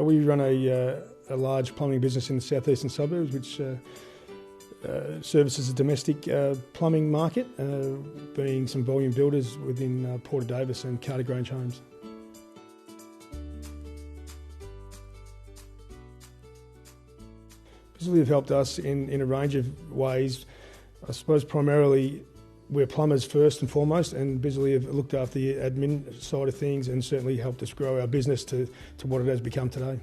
We run a large plumbing business in the southeastern suburbs which services the domestic plumbing market, being some volume builders within Porter Davis and Carter Grange homes. Bizally have helped us in a range of ways. I suppose primarily we're plumbers first and foremost, and Bizally have looked after the admin side of things and certainly helped us grow our business to what it has become today.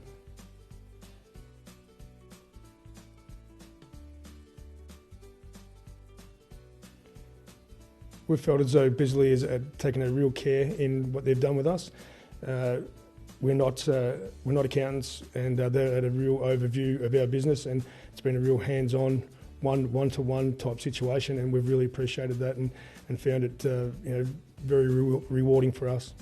We've felt as though Bizally has taken a real care in what they've done with us. We're not accountants, and they're at a real overview of our business, and it's been a real hands-on, one-to-one type situation, and we've really appreciated that and found it very rewarding for us.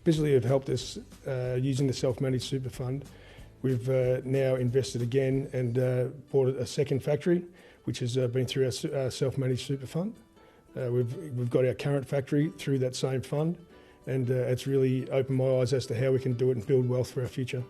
Bizally have helped us using the self-managed super fund. We've now invested again and bought a second factory, which has been through our self-managed super fund. We've got our current factory through that same fund, and it's really opened my eyes as to how we can do it and build wealth for our future.